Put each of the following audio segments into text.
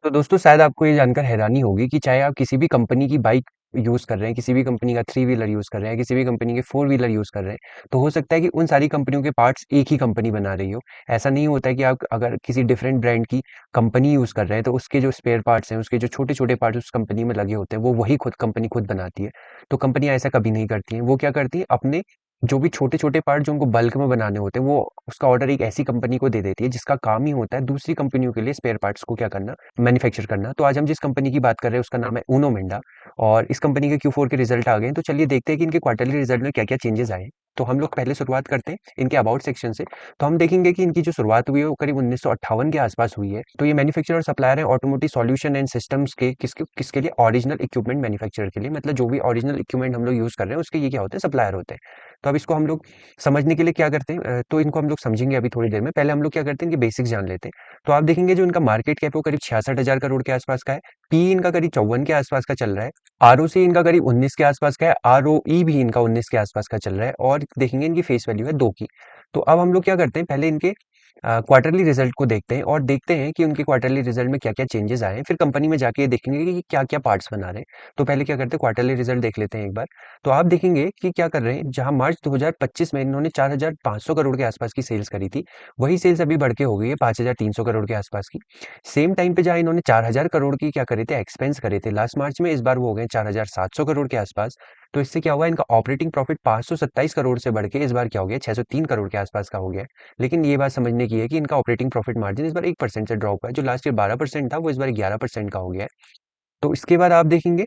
तो दोस्तों शायद आपको ये जानकर हैरानी होगी कि चाहे आप किसी भी कंपनी की बाइक यूज़ कर रहे हैं, किसी भी कंपनी का थ्री व्हीलर यूज़ कर रहे हैं, किसी भी कंपनी के फोर व्हीलर यूज़ कर रहे हैं, तो हो सकता है कि उन सारी कंपनियों के पार्ट्स एक ही कंपनी बना रही हो। ऐसा नहीं होता है कि आप अगर किसी डिफरेंट ब्रांड की कंपनी यूज़ कर रहे हैं तो उसके जो स्पेयर पार्ट्स हैं, उसके जो छोटे छोटे पार्ट्स उस कंपनी में लगे होते हैं, वो वही खुद कंपनी खुद बनाती है। तो कंपनियां ऐसा कभी नहीं करती हैं। वो क्या करती हैं, अपने जो भी छोटे छोटे पार्ट जो उनको बल्क में बनाने होते हैं, वो उसका ऑर्डर एक ऐसी कंपनी को दे देती है जिसका काम ही होता है दूसरी कंपनियों के लिए स्पेयर पार्ट्स को क्या करना, मैन्युफैक्चर करना। तो आज हम जिस कंपनी की बात कर रहे हैं उसका नाम है उनो मिंडा। और इस कंपनी के Q4 के रिजल्ट आ गए हैं, तो चलिए देखते हैं कि इनके क्वार्टरली रिजल्ट में क्या क्या चेंजेस आए हैं। तो हम लोग पहले शुरुआत करते हैं इनके अबाउट सेक्शन से। तो हम देखेंगे कि इनकी जो शुरुआत हुई है वो करीब 1958 के आसपास हुई है। तो ये मैन्युफैक्चरर और सप्लायर है ऑटोमोटिव सॉल्यूशन एंड सिस्टम्स के किसके किसके लिए, ओरिजिनल इक्विपमेंट मैन्युफैक्चर के लिए। मतलब जो भी ओरिजिनल इक्विपमेंट हम लोग यूज कर रहे हैं उसके ये क्या होते हैं, सप्लायर होते हैं। तो अब इसको हम लोग समझने के लिए क्या करते हैं, तो इनको हम लोग समझेंगे अभी थोड़ी देर में। पहले हम लोग क्या करते हैं, इनके बेसिक्स जान लेते हैं। तो आप देखेंगे जो इनका मार्केट कैप है वो करीब 66,000 करोड़ के आसपास का है। पी इनका करीब 54 के आसपास का चल रहा है। आरओसी इनका करीब 19 के आसपास का है। आरओई भी इनका 19 के आसपास का चल रहा है। और देखेंगे इनकी फेस वैल्यू है 2 की। तो अब हम लोग क्या करते हैं, पहले इनके क्वार्टरली रिजल्ट को देखते हैं और देखते हैं कि उनके क्वार्टरली रिजल्ट में क्या क्या चेंजेस आए हैं। फिर कंपनी में जाके ये देखेंगे कि क्या क्या पार्ट्स बना रहे हैं। तो पहले क्या करते हैं, क्वार्टरली रिजल्ट देख लेते हैं एक बार। तो आप देखेंगे कि क्या कर रहे हैं, जहां मार्च 2025 में इन्होंने 4,500 करोड़ के आसपास की सेल्स करी थी, वही सेल्स अभी बढ़ के हो गई है 5,300 करोड़ के आसपास की। सेम टाइम पे जहां इन्होंने 4,000 करोड़ की क्या करे थे, एक्सपेंस करे थे लास्ट मार्च में, इस बार वो हो गए 4,700 करोड़ के आसपास। तो इससे क्या हुआ, इनका ऑपरेटिंग प्रॉफिट 527 करोड़ से बढ़ के इस बार क्या हो गया, 603 करोड़ के आसपास का हो गया है। लेकिन ये बात समझने की है कि इनका ऑपरेटिंग प्रॉफिट मार्जिन इस बार 1% से ड्रॉप हुआ है। जो लास्ट ईयर 12% था वो इस बार 11% का हो गया है। तो इसके बाद आप देखेंगे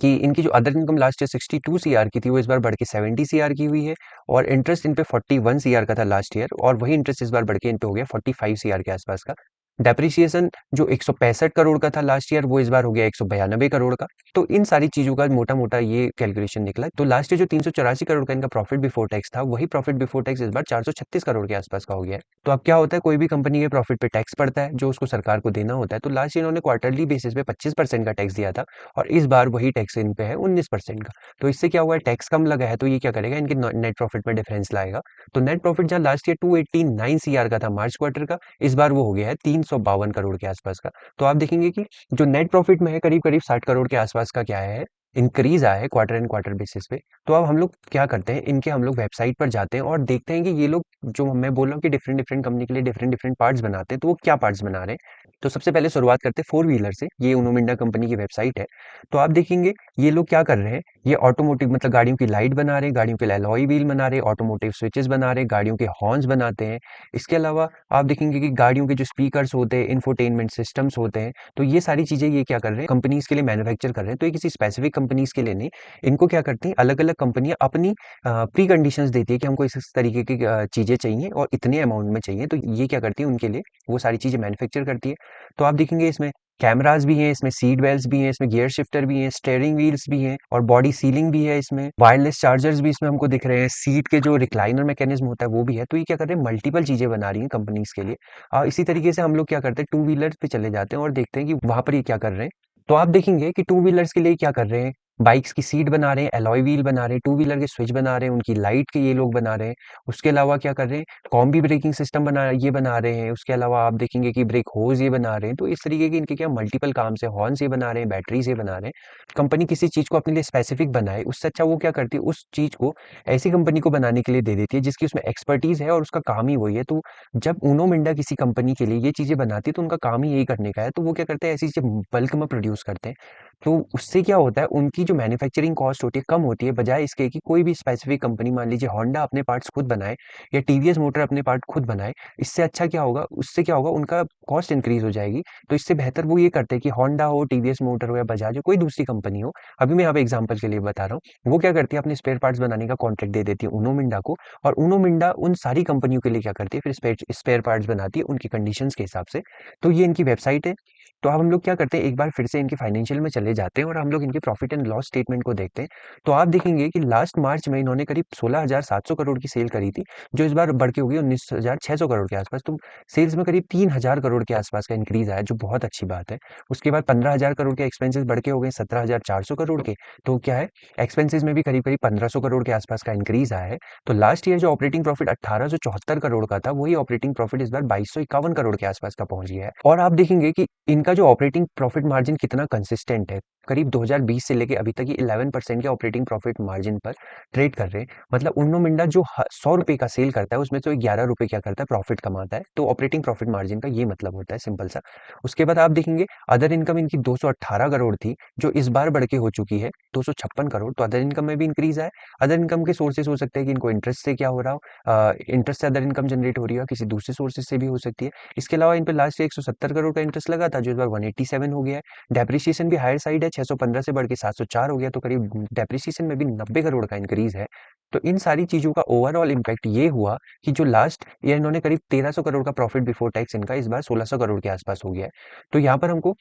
कि इनकी जो other income last year 62 CR की थी वो इस बार बढ़ के 70 सीआर की हुई है। और इंटरेस्ट इन पे 41 सीआर का था लास्ट ईयर, और वही इंटरेस्ट इस बार बढ़ के इन पे हो गया 45 सीआर के आसपास का। डेप्रिसिएशन जो 165 करोड़ का था लास्ट ईयर, वो इस बार हो गया 192 करोड़ का। तो इन सारी चीजों का मोटा मोटा ये कैलकुलेशन निकला। तो लास्ट ईयर जो 384 करोड़ का इनका प्रॉफिट बिफोर टैक्स था, वही प्रॉफिट बिफोर टैक्स इस बार 436 करोड़ के आसपास का हो गया है। तो अब क्या होता है, कोई भी कंपनी के प्रॉफिट पे टैक्स पड़ता है जो उसको सरकार को देना होता है। तो लास्ट ईयर इन्होंने क्वार्टरली बेसिस पे 25% का टैक्स दिया था, और इस बार वही टैक्स इन पे है 19% का। तो इससे क्या हुआ है, टैक्स कम लगा है, तो ये क्या करेगा, इनके नेट प्रॉफिट में डिफरेंस लाएगा। तो नेट प्रॉफिट जहां लास्ट ईयर 289 सीआर का था मार्च क्वार्टर का, इस बार वो हो गया है 352 करोड़ के आसपास का। तो आप देखेंगे कि जो नेट प्रॉफिट में है करीब करीब 60 करोड़ के आसपास का क्या है, इंक्रीज आया है क्वार्टर एंड क्वार्टर बेसिस पे। तो अब हम लोग क्या करते हैं, इनके हम लोग वेबसाइट पर जाते हैं और देखते हैं कि ये लोग, जो मैं बोल रहा हूँ कि डिफरेंट डिफरेंट कंपनी के लिए डिफरेंट डिफरेंट पार्ट्स बनाते हैं, तो वो क्या पार्ट्स बना रहे हैं। तो सबसे पहले शुरुआत करते हैं फोर व्हीलर से। ये उनो मिंडा कंपनी की वेबसाइट है। तो आप देखेंगे ये लोग क्या कर रहे हैं, ये ऑटोमोटिव मतलब गाड़ियों की लाइट बना रहे हैं, गाड़ियों के एलॉय व्हील बना रहे हैं, ऑटोमोटिव स्विचेस बना रहे हैं, गाड़ियों के हॉर्न्स बनाते हैं। इसके अलावा आप देखेंगे कि गाड़ियों के जो स्पीकर्स होते हैं, इंफोटेनमेंट सिस्टम्स होते हैं, तो ये सारी चीजें ये क्या कर रहे हैं, कंपनीज के लिए मैन्युफैक्चर कर रहे हैं। तो ये किसी स्पेसिफिक कंपनीज के लिए नहीं, इनको क्या करती हैं, अलग अलग कंपनियां अपनी प्री कंडीशंस देती है कि हमको इस तरीके की चीजें चाहिए और इतने अमाउंट में चाहिए। तो ये क्या करती है, उनके लिए वो सारी चीजें मैन्युफैक्चर करती है। तो आप देखेंगे इसमें कैमरास भी हैं, इसमें सीट बेल्ट्स भी हैं, इसमें गियर शिफ्टर भी हैं, स्टीयरिंग व्हील्स भी हैं, और बॉडी सीलिंग भी है, इसमें वायरलेस चार्जर्स भी इसमें हमको दिख रहे हैं, सीट के जो रिक्लाइनर मैकेनिज्म होता है वो भी है। तो ये क्या कर रहे हैं, मल्टीपल चीजें बना रही हैं कंपनीज के लिए। इसी तरीके से हम लोग क्या करते हैं, टू व्हीलर्स पे चले जाते हैं और देखते हैं कि वहां पर ये क्या कर रहे हैं। तो आप देखेंगे कि टू व्हीलर्स के लिए क्या कर रहे हैं, बाइक्स की सीट बना रहे हैं, एलॉय व्हील बना रहे हैं, टू व्हीलर के स्विच बना रहे हैं, उनकी लाइट के ये लोग बना रहे हैं। उसके अलावा क्या कर रहे हैं, कॉम्बी ब्रेकिंग सिस्टम बना रहे हैं। उसके अलावा आप देखेंगे कि ब्रेक होज ये बना रहे हैं। तो इस तरीके के इनके क्या मल्टीपल काम से, हॉर्न्स ये बना रहे हैं, बैटरीज ये बना रहे हैं। कंपनी किसी चीज को अपने लिए स्पेसिफिक बनाए, उससे अच्छा वो क्या करती है, उस चीज को ऐसी कंपनी को बनाने के लिए दे देती है जिसकी उसमें एक्सपर्टीज है और उसका काम ही वही है। तो जब उनो मिंडा किसी कंपनी के लिए ये चीजें बनाती है तो उनका काम ही यही करने का है। तो वो क्या करते हैं, ऐसी चीजें बल्क में प्रोड्यूस करते हैं। तो उससे क्या होता है, उनकी जो मैन्युफैक्चरिंग कॉस्ट होती है कम होती है, बजाय इसके कि कोई भी स्पेसिफिक कंपनी, मान लीजिए होंडा अपने पार्ट्स खुद बनाए या टीवीएस मोटर अपने पार्ट खुद बनाए। इससे अच्छा क्या होगा, उससे क्या होगा, उनका कॉस्ट इंक्रीज हो जाएगी। तो इससे बेहतर वो ये करते हैं कि होंडा हो, टीवीएस मोटर हो या बजाज हो, कोई दूसरी कंपनी हो, अभी मैं यहाँ पे एग्जांपल के लिए बता रहा हूँ, वो क्या करती है, अपने स्पेयर पार्ट्स बनाने का कॉन्ट्रैक्ट दे देती है उनो मिंडा को। और उनो मिंडा उन सारी कंपनियों के लिए क्या करती है, फिर स्पेयर पार्ट्स बनाती है उनकी कंडीशंस के हिसाब से। तो ये इनकी वेबसाइट है। तो अब हम लोग क्या करते हैं, एक बार फिर से इनके फाइनेंशियल में चले जाते हैं और हम लोग इनके प्रॉफिट एंड लॉस स्टेटमेंट को देखते हैं। तो आप देखेंगे कि लास्ट मार्च में इन्होंने करीब 16,700 करोड़ की सेल करी थी, जो इस बार बढ़ के होगी 19,600 करोड़ के आसपास। तो सेल्स में करीब 3,000 करोड़ के आसपास का इंक्रीज आया, जो बहुत अच्छी बात है। उसके बाद 15,000 करोड़ के एक्सपेंसेस बढ़ के हो गए 17,400 करोड़ के। तो क्या है, एक्सपेंसेस में भी करीब करीब 1,500 करोड़ के आसपास का इंक्रीज आया है। तो लास्ट ईयर जो ऑपरेटिंग प्रॉफिट 1,874 करोड़ का था, वही ऑपरेटिंग प्रॉफिट इस बार 2,251 करोड़ के आसपास का पहुंच गया है। और आप देखेंगे कि इन इनका जो ऑपरेटिंग प्रॉफिट मार्जिन कितना कंसिस्टेंट है, करीब 2020 से लेके अभी तक ये 11% के ऑपरेटिंग प्रॉफिट मार्जिन पर ट्रेड कर रहे हैं। मतलब उन्नो मिंडा जो 100 रुपए का सेल करता है उसमें तो 11 रुपए क्या करता है, प्रॉफिट कमाता है। तो ऑपरेटिंग प्रॉफिट मार्जिन का ये मतलब होता है, सिंपल सा। उसके बाद आप देखेंगे अदर इनकम इनकी 218 करोड़ थी, जो इस बार बढ़ के हो चुकी है 256 करोड़। तो अदर इनकम में भी इंक्रीज है। अदर इनकम के सोर्सेस हो सकते हैं कि इनको इंटरेस्ट से क्या हो रहा हो, इंटरेस्ट से अदर इनकम जनरेट हो रही है, किसी दूसरे सोर्सेज से भी हो सकती है। इसके अलावा इन पे लास्ट ईयर 170 करोड़ का इंटरेस्ट लगा था, जो इस बार 187 हो गया है। डेप्रिसिएशन भी हायर साइड है, 615 से बढ़ के 704 हो गया, तो करीब डेप्रिसिएशन में भी 90 करोड़ का इंक्रीज है। तो इन सारी चीजों का ओवरऑल इम्पैक्ट ये हुआ कि जो लास्ट ईयर इन्होंने करीब 1300 करोड़ का प्रॉफिट बिफोर टैक्स, इनका इस बार 1600 करोड़ के आसपास हो गया है। तो यहाँ पर हमको,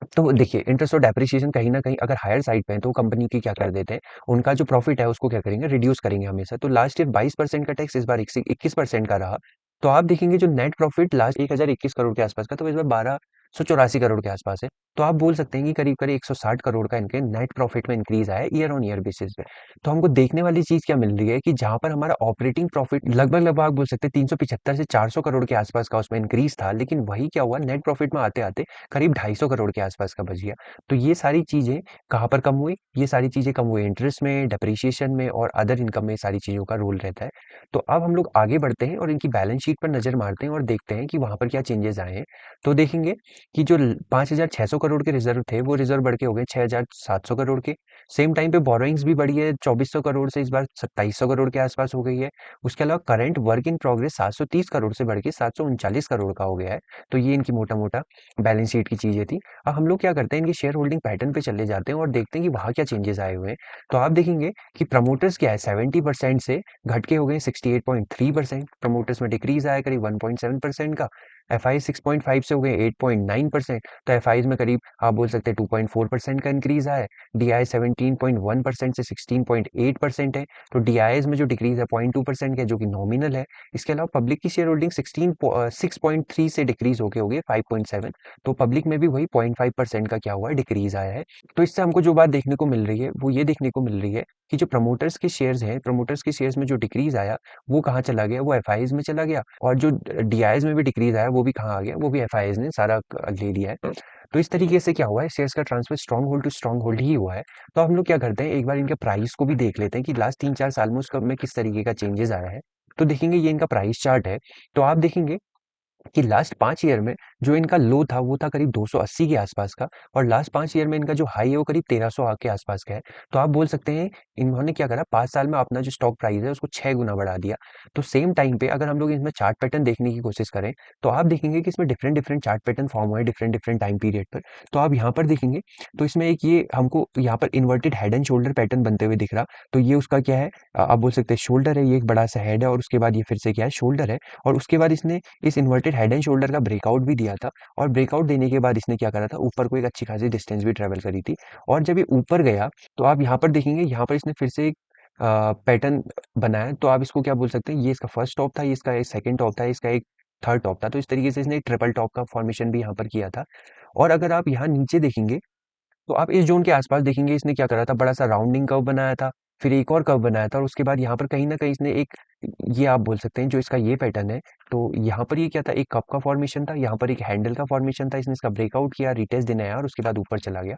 तो देखिए इंटरेस्ट और डेप्रिसिएशन कहीं ना कहीं अगर हायर साइड पे है तो कंपनी की क्या कर देते हैं, उनका जो प्रॉफिट है उसको क्या करेंगे, रिड्यूस करेंगे हमेशा। तो लास्ट ईयर 22% का टैक्स, इस बार 21% का रहा। तो आप देखेंगे जो नेट प्रॉफिट लास्ट 1021 करोड़ के आसपास का, तो इस बार 1284 करोड़ के आसपास है। तो आप बोल सकते हैं कि करीब करीब 160 करोड़ का इनके नेट प्रॉफिट में इंक्रीज आया ईयर ऑन ईयर बेसिस पे। तो हमको देखने वाली चीज क्या मिल रही है कि जहां पर हमारा ऑपरेटिंग प्रॉफिट लगभग लगभग आप बोल सकते हैं 375 से 400 करोड़ के आसपास का उसमें इंक्रीज था, लेकिन वही क्या हुआ, नेट प्रॉफिट में आते आते करीब 250 करोड़ के आसपास का बच गया। तो ये सारी चीजें कहाँ पर कम हुई, ये सारी चीजें कम हुई इंटरेस्ट में, डेप्रिसिएशन में और अदर इनकम में, सारी चीजों का रोल रहता है। तो अब हम लोग आगे बढ़ते हैं और इनकी बैलेंस शीट पर नजर मारते हैं और देखते हैं कि वहां पर क्या चेंजेस आए हैं। तो देखेंगे कि जो 5,600 करोड़ के रिजर्व थे, वो रिजर्व बढ़ के हो गए 6,700 करोड़ के। सेम टाइम पे बोरोइंग्स भी बढ़ी है, 2400 करोड़ से इस बार 2700 करोड़ के आसपास हो गई है। उसके अलावा current work in progress 730 crore से बढ़ के 739 करोड़ का हो गया है। तो ये इनकी मोटा मोटा बैलेंस शीट की चीजें थी। अब हम लोग क्या करते हैं, इनकी शेयर होल्डिंग पैटर्न पे चले जाते हैं और देखते हैं कि वहां क्या चेंजेस आए हुए हैं। तो आप देखेंगे कि प्रमोटर्स क्या है, 70% से घट के हो गए 68.3%। प्रमोटर्स में डिक्रीज आया करीब 1.7% का। एफ आई 6.5 से हो गए 8.9%। तो एफ आई में करीब आप बोल सकते हैं 2.4% का इंक्रीज आया है। डी आई 17.1% से 16.8% है। तो डी आई में जो डिक्रीज है 0.2% का है, जो कि नॉमिनल है। इसके अलावा पब्लिक की शेयर होल्डिंग 6.3 से डिक्रीज होके हो गई 5.7। तो पब्लिक में भी वही 0.5% का क्या हुआ है, डिक्रीज आया है। तो इससे हमको जो बात देखने को मिल रही है वो ये देखने को मिल रही है कि जो प्रमोटर्स के शेयर्स हैं, प्रमोटर्स के शेयर्स में जो डिक्रीज आया वो कहाँ चला गया, वो एफआईज में चला गया। और जो डीआईज में भी डिक्रीज आया वो भी कहाँ आ गया, वो भी एफआईज ने सारा ले लिया है। तो इस तरीके से क्या हुआ है, शेयर्स का transfer strong hold to strong hold ही हुआ है। तो हम लोग क्या करते हैं, एक बार इनके प्राइस को भी देख लेते हैं कि लास्ट 3-4 साल में उसका में किस तरीके का चेंजेस आया है। तो देखेंगे ये इनका प्राइस चार्ट है। तो आप देखेंगे कि लास्ट 5 ईयर में जो इनका लो था वो था करीब 280 के आसपास का, और लास्ट 5 ईयर में इनका जो हाई है वो करीब 1300 के आसपास का है। तो आप बोल सकते हैं इन्होंने क्या करा, 5 साल में अपना जो स्टॉक प्राइस है उसको 6 गुना बढ़ा दिया। तो सेम टाइम पे अगर हम लोग इसमें चार्ट पैटर्न देखने की कोशिश करें तो आप देखेंगे कि इसमें different different chart pattern form हुए डिफरेंट डिफरेंट टाइम पीरियड पर। तो आप यहाँ पर देखेंगे तो इसमें एक ये हमको यहाँ पर inverted head and shoulder pattern बनते हुए दिख रहा। तो ये उसका क्या है, आप बोल सकते हैं शोल्डर है, ये एक बड़ा सा हेड है और उसके बाद ये फिर से क्या है, शोल्डर है। और उसके बाद इसने इस इन्वर्टेड हेड एंड शोल्डर का ब्रेकआउट भी दिया था। और ब्रेकआउट देने के बाद इसने क्या करा था, ऊपर को एक अच्छी खासी डिस्टेंस भी ट्रेवल करी थी। और जब ये ऊपर गया तो आप यहाँ पर देखेंगे, यहाँ पर इसने फिर से एक पैटर्न बनाया। तो आप इसको क्या बोल सकते हैं, ये इसका फर्स्ट टॉप था, ये इसका एक सेकंड टॉप था, इसका एक थर्ड टॉप था। तो इस तरीके से इसने एक ट्रिपल टॉप का फॉर्मेशन भी यहाँ पर किया था। और अगर आप यहाँ नीचे देखेंगे तो आप इस जोन के आसपास देखेंगे इसने क्या करा था, बड़ा सा राउंडिंग कर्व बनाया था, फिर एक और कर्व बनाया था, और उसके बाद यहाँ पर कहीं ना कहीं इसने एक, ये आप बोल सकते हैं जो इसका ये पैटर्न है। तो यहाँ पर ये क्या था, एक कप का फॉर्मेशन था, यहाँ पर एक हैंडल का फॉर्मेशन था, इसने इसका ब्रेकआउट किया, रिटेस्ट देने आया और उसके बाद ऊपर चला गया।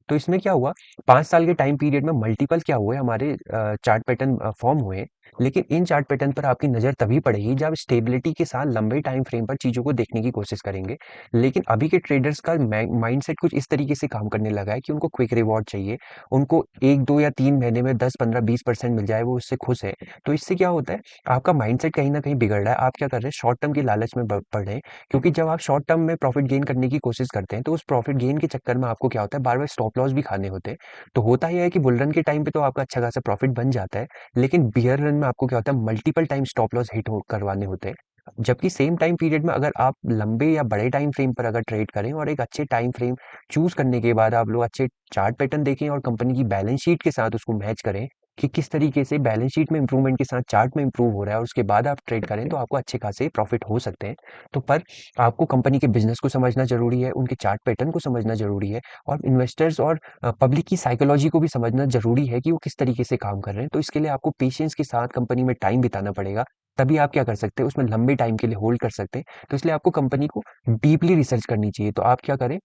तो इसमें क्या हुआ, 5 साल के टाइम पीरियड में मल्टीपल क्या हुए हमारे चार्ट पैटर्न फॉर्म हुए। लेकिन इन चार्ट पैटर्न पर आपकी नजर तभी पड़ेगी जब स्टेबिलिटी के साथ लंबे टाइम फ्रेम पर चीजों को देखने की कोशिश करेंगे। लेकिन अभी के ट्रेडर्स का माइंडसेट कुछ इस तरीके से काम करने लगा है कि उनको क्विक रिवॉर्ड चाहिए, उनको 1, 2 या 3 महीने में 10, 15, 20% मिल जाए, वो उससे खुश है। तो इससे क्या होता है, आपका माइंडसेट कहीं ना कहीं बिगड़ रहा है। आप क्या कर रहे हैं, शॉर्ट टर्म की लालच में पड़ रहे हैं। क्योंकि जब आप शॉर्ट टर्म में प्रॉफिट गेन करने की कोशिश करते हैं तो उस प्रॉफिट गेन के चक्कर में आपको क्या होता है, बार बार स्टॉप लॉस भी खाने होते हैं। तो होता यह है कि बुल रन के टाइम पे तो आपका अच्छा खासा प्रॉफिट बन जाता है, लेकिन बियर रन में आपको क्या होता है, multiple time stop loss hit करवाने होते हैं। जबकि सेम टाइम पीरियड में अगर आप लंबे या बड़े टाइम फ्रेम पर अगर ट्रेड करें और एक अच्छे टाइम फ्रेम चूज करने के बाद आप लोग अच्छे चार्ट पैटर्न देखें और कंपनी की बैलेंस शीट के साथ उसको मैच करें कि किस तरीके से बैलेंस शीट में इंप्रूवमेंट के साथ चार्ट में इंप्रूव हो रहा है, और उसके बाद आप ट्रेड करें तो आपको अच्छे खासे प्रॉफिट हो सकते हैं। तो पर आपको कंपनी के बिजनेस को समझना जरूरी है, उनके चार्ट पैटर्न को समझना जरूरी है, और इन्वेस्टर्स और पब्लिक की साइकोलॉजी को भी समझना जरूरी है कि वो किस तरीके से काम कर रहे हैं। तो इसके लिए आपको पेशेंस के साथ कंपनी में टाइम बिताना पड़ेगा। तभी आप क्या कर सकते हैं, उसमें लंबे टाइम के लिए होल्ड कर सकते हैं। तो इसलिए आपको कंपनी को डीपली रिसर्च करनी चाहिए। तो आप क्या करें,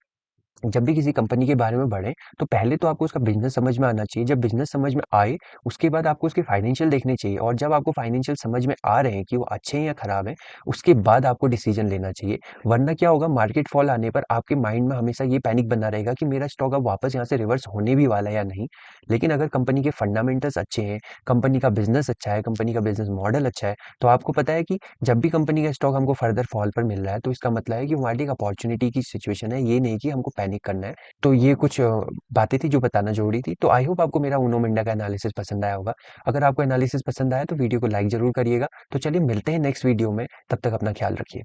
जब भी किसी कंपनी के बारे में पढ़ें, तो पहले तो आपको उसका बिज़नेस समझ में आना चाहिए। जब बिज़नेस समझ में आए, उसके बाद आपको उसके फाइनेंशियल देखने चाहिए, और जब आपको फाइनेंशियल समझ में आ रहे हैं कि वो अच्छे हैं या खराब हैं, उसके बाद आपको डिसीजन लेना चाहिए। वरना क्या होगा, मार्केट फॉल आने पर आपके माइंड में हमेशा ये पैनिक बना रहेगा कि मेरा स्टॉक अब वापस यहाँ से रिवर्स होने भी वाला है या नहीं। लेकिन अगर कंपनी के फंडामेंटल्स अच्छे हैं, कंपनी का बिज़नेस अच्छा है, कंपनी का बिज़नेस मॉडल अच्छा है, तो आपको पता है कि जब भी कंपनी का स्टॉक हमको फर्दर फॉल पर मिल रहा है, तो इसका मतलब है कि हमारे लिए एक अपॉर्चुनिटी की सिचुएशन है, ये नहीं कि हमको पैनिक करना है। तो ये कुछ बातें थी जो बताना ज़रूरी थी। तो आई होप आपको मेरा उनो मिंडा का एनालिसिस पसंद आया होगा। अगर आपको एनालिसिस पसंद आया तो वीडियो को लाइक ज़रूर करिएगा। तो चलिए मिलते हैं नेक्स्ट वीडियो में, तब तक अपना ख्याल रखिए।